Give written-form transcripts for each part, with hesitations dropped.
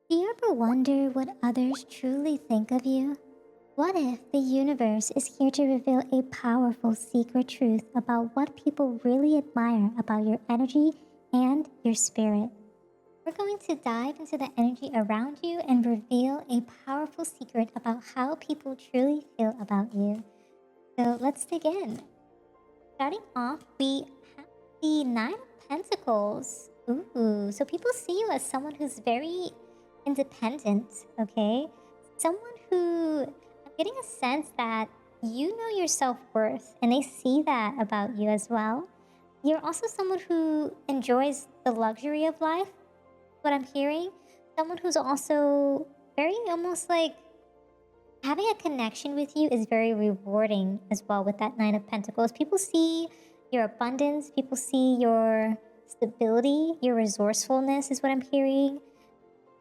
Do you ever wonder what others truly think of you? What if the universe is here to reveal a powerful secret truth about what people really admire about your energy and your spirit? We're going to dive into the energy around you and reveal a powerful secret about how people truly feel about you. So let's dig in. Starting off, we have the Nine of Pentacles. Ooh, so people see you as someone who's very independent, okay? Someone who, I'm getting a sense that you know your self-worth and they see that about you as well. You're also someone who enjoys the luxury of life, what I'm hearing. Someone who's also very almost like having a connection with you is very rewarding as well with that Nine of Pentacles. People see your abundance, people see your stability, your resourcefulness is what I'm hearing.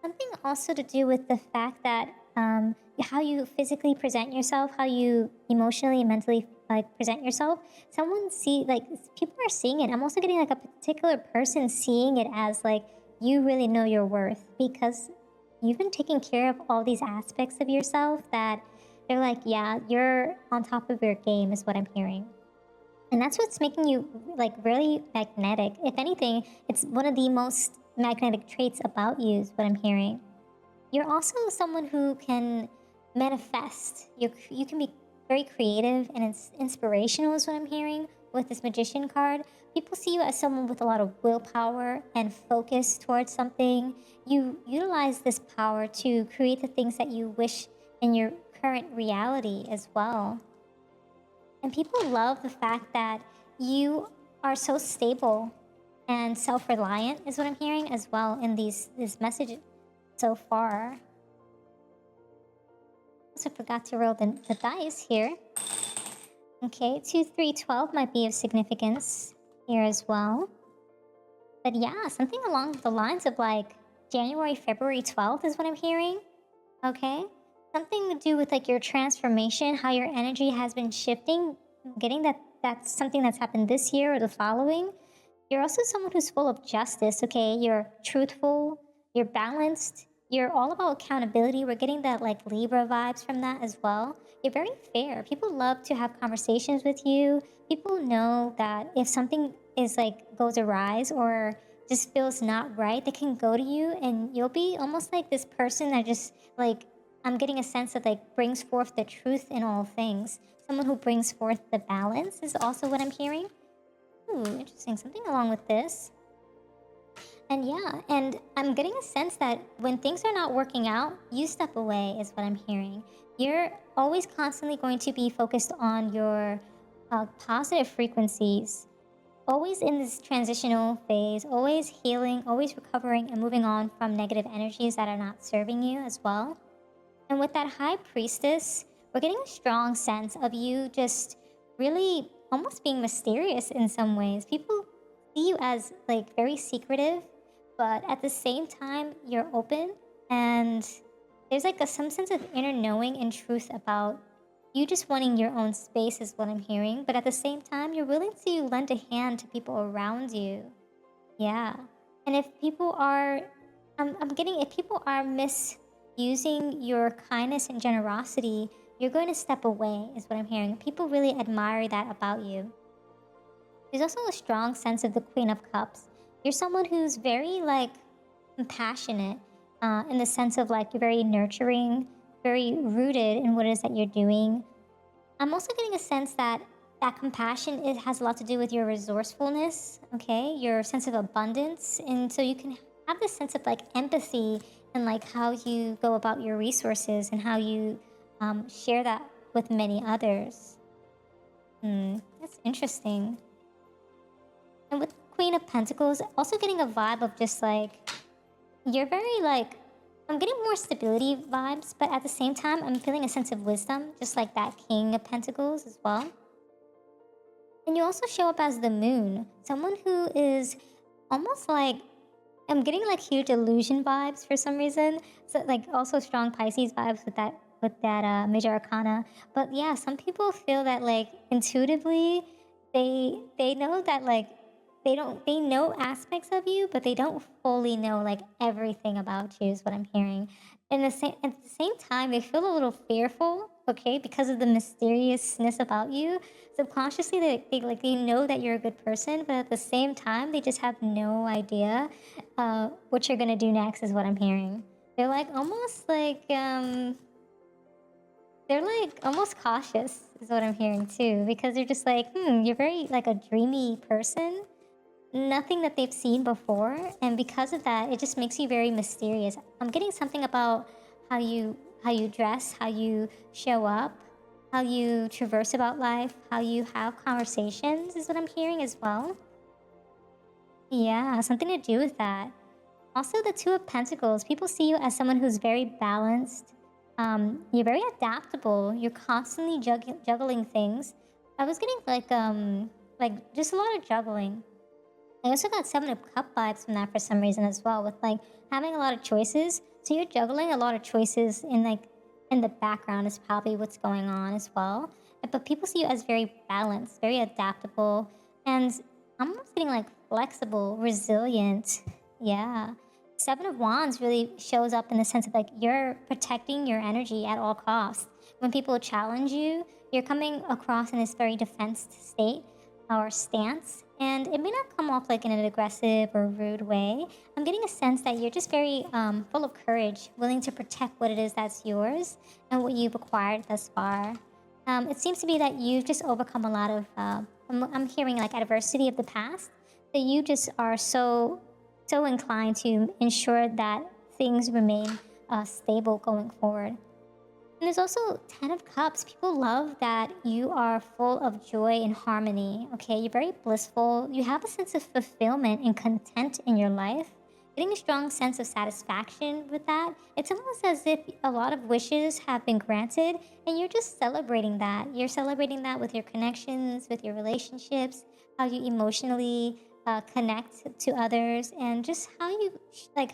Something also to do with the fact that how you physically present yourself, how you emotionally and mentally present yourself. Someone people are seeing it. I'm also getting like a particular person seeing it as like you really know your worth because you've been taking care of all these aspects of yourself that they're like, yeah, you're on top of your game is what I'm hearing. And that's what's making you like really magnetic. If anything, it's one of the most magnetic traits about you is what I'm hearing. You're also someone who can manifest. You can be very creative and it's inspirational is what I'm hearing with this Magician card. People see you as someone with a lot of willpower and focus towards something. You utilize this power to create the things that you wish in your current reality as well. And people love the fact that you are so stable and self-reliant is what I'm hearing as well in this message so far. Also forgot to roll the dice here. Okay, 2, 3, 12 might be of significance here as well. But yeah, something along the lines of like January, February 12th is what I'm hearing. Okay, something to do with like your transformation, how your energy has been shifting. I'm getting that's something that's happened this year or the following. You're also someone who's full of justice, okay? You're truthful, you're balanced, you're all about accountability. We're getting that like Libra vibes from that as well. You're very fair. People love to have conversations with you. People know that if something is like goes awry or just feels not right, they can go to you and you'll be almost like this person that just like, I'm getting a sense of like brings forth the truth in all things. Someone who brings forth the balance is also what I'm hearing. Ooh, interesting. Something along with this. And yeah, and I'm getting a sense that when things are not working out, you step away is what I'm hearing. You're always constantly going to be focused on your positive frequencies, always in this transitional phase, always healing, always recovering and moving on from negative energies that are not serving you as well. And with that High Priestess, we're getting a strong sense of you just really almost being mysterious in some ways. People see you as like very secretive, but at the same time, you're open and there's like some sense of inner knowing and truth about you just wanting your own space is what I'm hearing. But at the same time, you're willing to lend a hand to people around you. Yeah. And if people are, I'm getting, if people are misusing your kindness and generosity, you're going to step away, is what I'm hearing. People really admire that about you. There's also a strong sense of the Queen of Cups. You're someone who's very, like, compassionate in the sense of, like, you're very nurturing, very rooted in what it is that you're doing. I'm also getting a sense that that compassion, it has a lot to do with your resourcefulness, okay? Your sense of abundance. And so you can have this sense of, like, empathy and, like, how you go about your resources and how you share that with many others. That's interesting. And with Queen of Pentacles, also getting a vibe of just like, you're very like, I'm getting more stability vibes, but at the same time, I'm feeling a sense of wisdom, just like that King of Pentacles as well. And you also show up as the Moon, someone who is almost like, I'm getting like huge illusion vibes for some reason. So like also strong Pisces vibes with that Major Arcana. But yeah, some people feel that like intuitively, they know that like they know aspects of you, but they don't fully know like everything about you is what I'm hearing. And at the same time, they feel a little fearful, okay, because of the mysteriousness about you. Subconsciously, they know that you're a good person, but at the same time, they just have no idea what you're gonna do next is what I'm hearing. They're like almost like they're like almost cautious is what I'm hearing too, because they're just like, you're very like a dreamy person, nothing that they've seen before, and because of that, it just makes you very mysterious. I'm getting something about how you dress, how you show up, how you traverse about life, how you have conversations is what I'm hearing as well. Yeah, something to do with that. Also, the Two of Pentacles. People see you as someone who's very balanced. You're very adaptable. You're constantly juggling things. I was getting like just a lot of juggling. I also got Seven of Cup vibes from that for some reason as well, with like having a lot of choices. So you're juggling a lot of choices in the background is probably what's going on as well. But people see you as very balanced, very adaptable, and I'm almost getting like flexible, resilient. Yeah. Seven of Wands really shows up in the sense of like you're protecting your energy at all costs. When people challenge you, you're coming across in this very defense state or stance, and it may not come off like in an aggressive or rude way. I'm getting a sense that you're just very full of courage, willing to protect what it is that's yours and what you've acquired thus far. It seems to be that you've just overcome a lot of, I'm hearing like adversity of the past, that you just are so inclined to ensure that things remain stable going forward. And there's also Ten of Cups. People love that you are full of joy and harmony, okay? You're very blissful. You have a sense of fulfillment and content in your life. Getting a strong sense of satisfaction with that. It's almost as if a lot of wishes have been granted and you're just celebrating that. You're celebrating that with your connections, with your relationships, how you emotionally connect to others, and just how you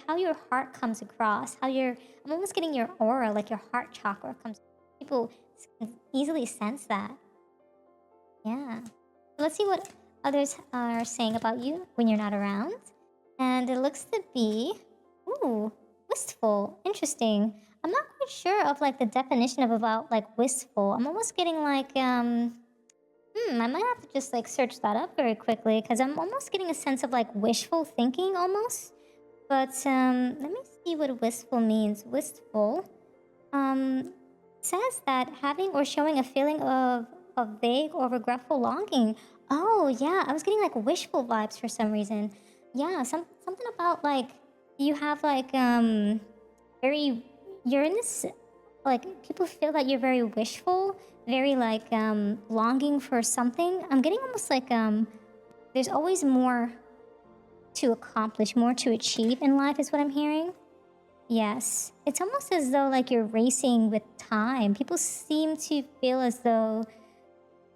how your heart comes across, I'm almost getting your aura, like your heart chakra comes. People can easily sense that. Yeah. Let's see what others are saying about you when you're not around. And it looks to be, wistful. Interesting. I'm not quite sure of like the definition of about like wistful. I'm almost getting like I might have to just like search that up very quickly because I'm almost getting a sense of like wishful thinking almost. But let me see what wistful means. Wistful says that having or showing a feeling of vague or regretful longing. Oh yeah, I was getting like wishful vibes for some reason. Yeah, something about like you have like very you're in this like people feel that you're very wishful, very like longing for something. I'm getting almost like there's always more to accomplish, more to achieve in life is what I'm hearing. Yes. It's almost as though like you're racing with time. People seem to feel as though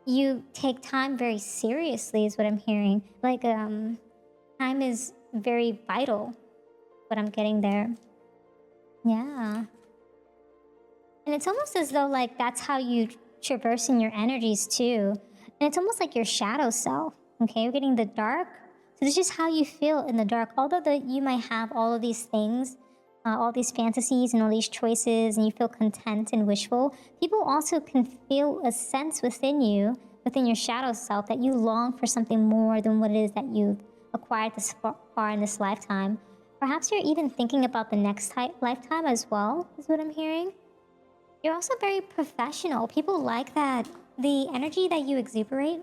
you take time very seriously is what I'm hearing. Like time is very vital, what I'm getting there. Yeah. And it's almost as though like that's how you traverse in your energies too. And it's almost like your shadow self. Okay, you're getting the dark. So this is just how you feel in the dark. Although you might have all of these things, all these fantasies and all these choices, and you feel content and wishful, people also can feel a sense within you, within your shadow self, that you long for something more than what it is that you've acquired this far in this lifetime. Perhaps you're even thinking about the next lifetime as well, is what I'm hearing. You're also very professional. People like that. The energy that you exuberate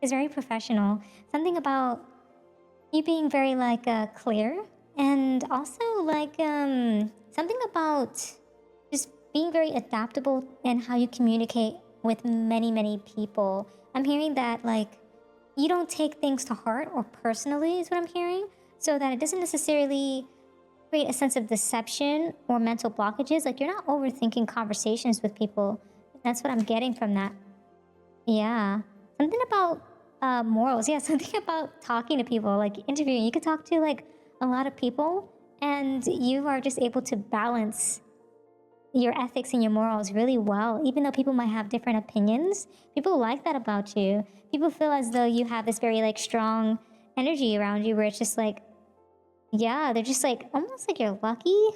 is very professional. Something about you being very like clear, and also like something about just being very adaptable in how you communicate with many people. I'm hearing that like you don't take things to heart or personally is what I'm hearing, so that it doesn't necessarily create a sense of deception or mental blockages. Like you're not overthinking conversations with people. That's what I'm getting from that. Yeah. Something about morals. Yeah, something about talking to people, like interviewing. You could talk to like a lot of people and you are just able to balance your ethics and your morals really well, even though people might have different opinions. People like that about you. People feel as though you have this very like strong energy around you where it's just like, yeah, they're just like almost like you're lucky.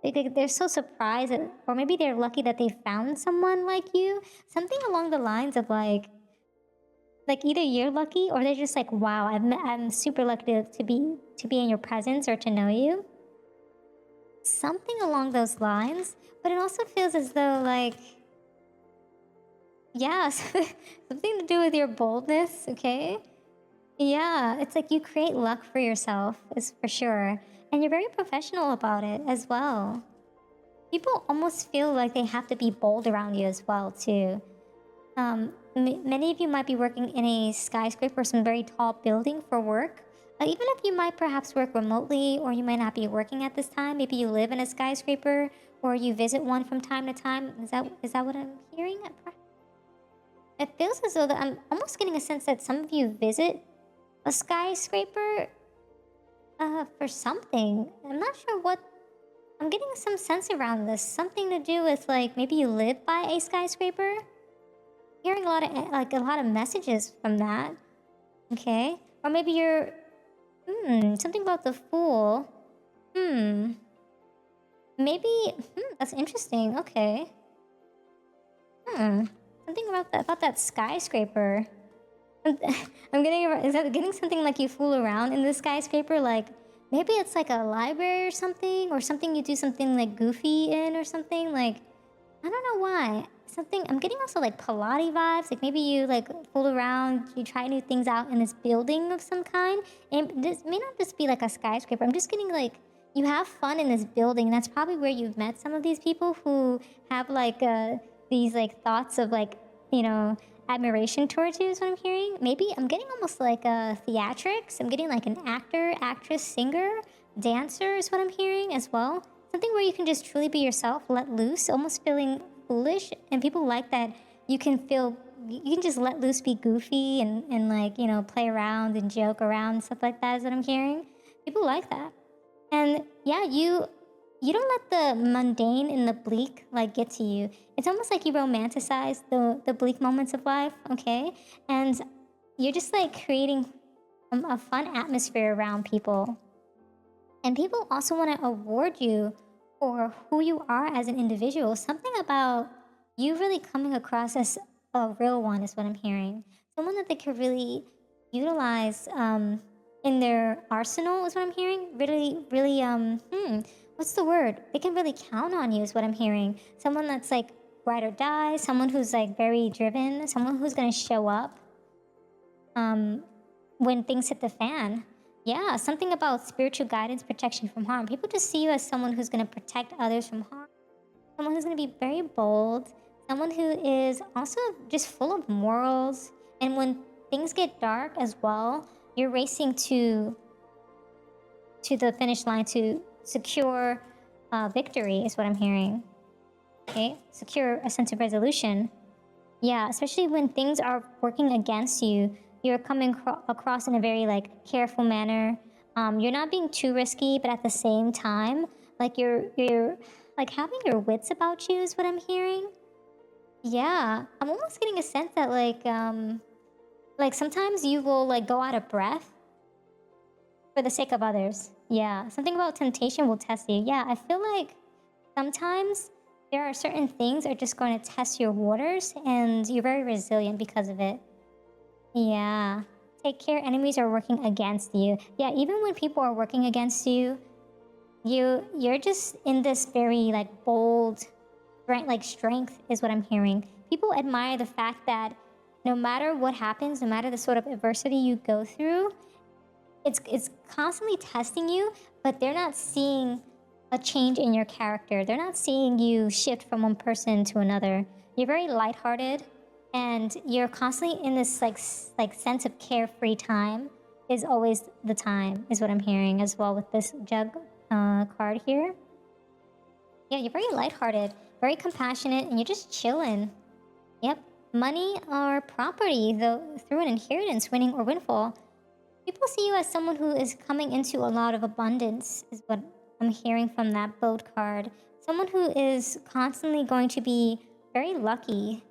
They're so surprised, or maybe they're lucky that they found someone like you. Something along the lines of like either you're lucky or they're just like, wow, I'm super lucky to be in your presence or to know you. Something along those lines. But it also feels as though like, yeah, something to do with your boldness, okay? Yeah, it's like you create luck for yourself, is for sure. And you're very professional about it as well. People almost feel like they have to be bold around you as well, too. Many of you might be working in a skyscraper or some very tall building for work. Even if you might perhaps work remotely or you might not be working at this time, maybe you live in a skyscraper or you visit one from time to time. Is that what I'm hearing? It feels as though that I'm almost getting a sense that some of you visit a skyscraper for something. I'm not sure what. I'm getting some sense around this. Something to do with like maybe you live by a skyscraper. Hearing a lot of messages from that. Okay, or maybe you're something about the Fool. Maybe that's interesting. Okay. Something about that skyscraper. I'm getting something like you fool around in the skyscraper, like maybe it's like a library or something you do something like goofy in or something, like I don't know why. Something I'm getting also like Pilates vibes, like maybe you like fool around, you try new things out in this building of some kind. And this may not just be like a skyscraper. I'm just getting like you have fun in this building. That's probably where you've met some of these people who have like these like thoughts of like, you know, admiration towards you is what I'm hearing. Maybe I'm getting almost like a theatrics. I'm getting like an actor, actress, singer, dancer is what I'm hearing as well. Something where you can just truly be yourself, let loose, almost feeling foolish. And people like that you can just let loose, be goofy and like, you know, play around and joke around and stuff like that is what I'm hearing. People like that. And yeah, you don't let the mundane and the bleak like get to you. It's almost like you romanticize the bleak moments of life, okay? And you're just like creating a fun atmosphere around people. And people also want to award you for who you are as an individual. Something about you really coming across as a real one is what I'm hearing. Someone that they could really utilize in their arsenal is what I'm hearing. Really, what's the word? They can really count on you is what I'm hearing. Someone that's like ride or die, someone who's like very driven, someone who's gonna show up when things hit the fan. Yeah, something about spiritual guidance, protection from harm. People just see you as someone who's gonna protect others from harm. Someone who's gonna be very bold. Someone who is also just full of morals. And when things get dark as well, you're racing to the finish line to secure victory is what I'm hearing. Okay, secure a sense of resolution. Yeah, especially when things are working against you, you're coming across in a very like careful manner. You're not being too risky, but at the same time, like you're like having your wits about you is what I'm hearing. Yeah, I'm almost getting a sense that like sometimes you will like go out of breath for the sake of others. Yeah, something about temptation will test you. Yeah, I feel like sometimes there are certain things that are just going to test your waters and you're very resilient because of it. Yeah. Take care, enemies are working against you. Yeah, even when people are working against you, you're just in this very like bold, right, like strength is what I'm hearing. People admire the fact that no matter what happens, no matter the sort of adversity you go through, it's constantly testing you, but they're not seeing a change in your character. They're not seeing you shift from one person to another. You're very lighthearted, and you're constantly in this like sense of carefree time is always the time, is what I'm hearing as well with this jug card here. Yeah, you're very lighthearted, very compassionate, and you're just chilling. Yep. Money or property, though, through an inheritance, winning or windfall. People see you as someone who is coming into a lot of abundance, is what I'm hearing from that boat card. Someone who is constantly going to be very lucky,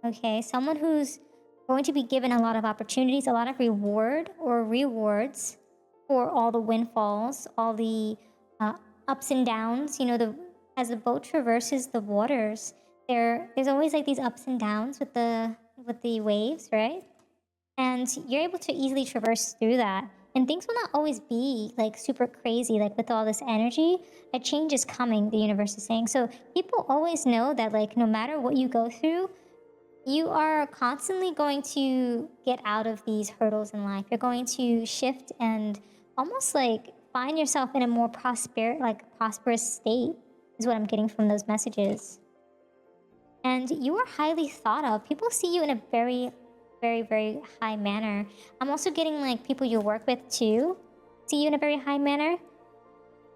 okay? Someone who's going to be given a lot of opportunities, a lot of rewards for all the windfalls, all the ups and downs. You know, as the boat traverses the waters, there's always like these ups and downs with the waves, right? And you're able to easily traverse through that. And things will not always be like super crazy, like with all this energy. A change is coming, the universe is saying. So people always know that, like, no matter what you go through, you are constantly going to get out of these hurdles in life. You're going to shift and almost like find yourself in a more prosperous state, is what I'm getting from those messages. And you are highly thought of. People see you in a very, very, very high manner. I'm also getting like people you work with too see you in a very high manner.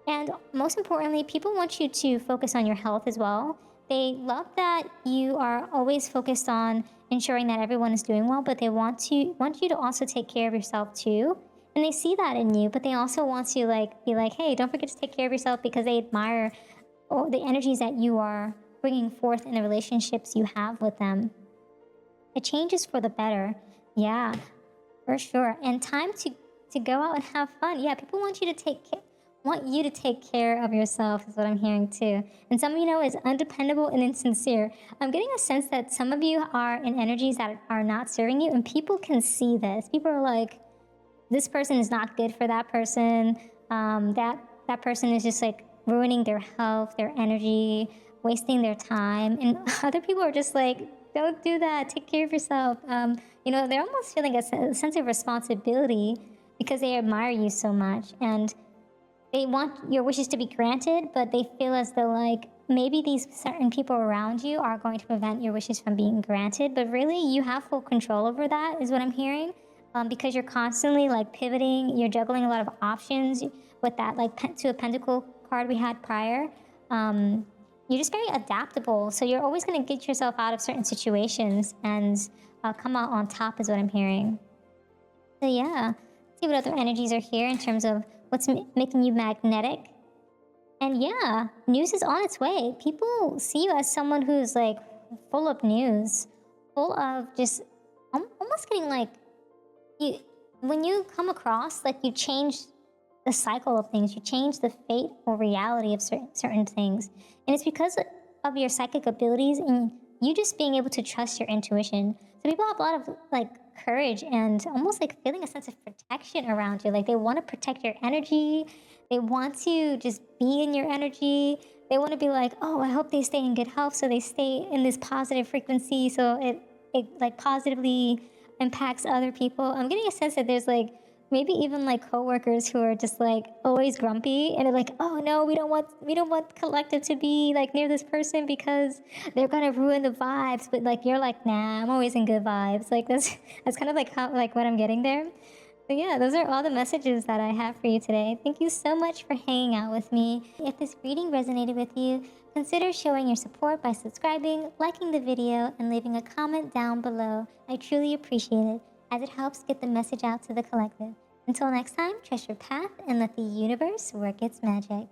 And most importantly, people want you to focus on your health as well. They love that you are always focused on ensuring that everyone is doing well, but they want you to also take care of yourself too. And they see that in you, but they also want to like be like, hey, don't forget to take care of yourself, because they admire the energies that you are bringing forth in the relationships you have with them. A change is for the better. Yeah, for sure. And time to go out and have fun. Yeah, people want you to take care of yourself, is what I'm hearing too. And some of you know is undependable and insincere. I'm getting a sense that some of you are in energies that are not serving you, and people can see this. People are like, this person is not good for that person. That person is just like ruining their health, their energy, wasting their time. And other people are just like, don't do that. Take care of yourself. You know, they're almost feeling a sense of responsibility because they admire you so much, and they want your wishes to be granted, but they feel as though like maybe these certain people around you are going to prevent your wishes from being granted. But really, you have full control over that, is what I'm hearing, because you're constantly like pivoting. You're juggling a lot of options with that, like to a pentacle card we had prior. You're just very adaptable, so you're always going to get yourself out of certain situations and come out on top, is what I'm hearing. So yeah, see what other energies are here in terms of what's making you magnetic. And yeah, news is on its way. People see you as someone who's like full of news, full of just almost getting like, when you come across, like, you change the cycle of things, you change the fate or reality of certain things. And it's because of your psychic abilities and you just being able to trust your intuition. So people have a lot of like courage and almost like feeling a sense of protection around you. Like they want to protect your energy. They want to just be in your energy. They want to be like, oh, I hope they stay in good health, so they stay in this positive frequency, so it like positively impacts other people. I'm getting a sense that there's like maybe even like coworkers who are just like always grumpy, and they're like, oh no, we don't want collective to be like near this person because they're gonna ruin the vibes. But like you're like, nah, I'm always in good vibes. Like that's kind of like how, like what I'm getting there. So yeah, those are all the messages that I have for you today. Thank you so much for hanging out with me. If this reading resonated with you, consider showing your support by subscribing, liking the video, and leaving a comment down below. I truly appreciate it, as it helps get the message out to the collective. Until next time, trust your path and let the universe work its magic.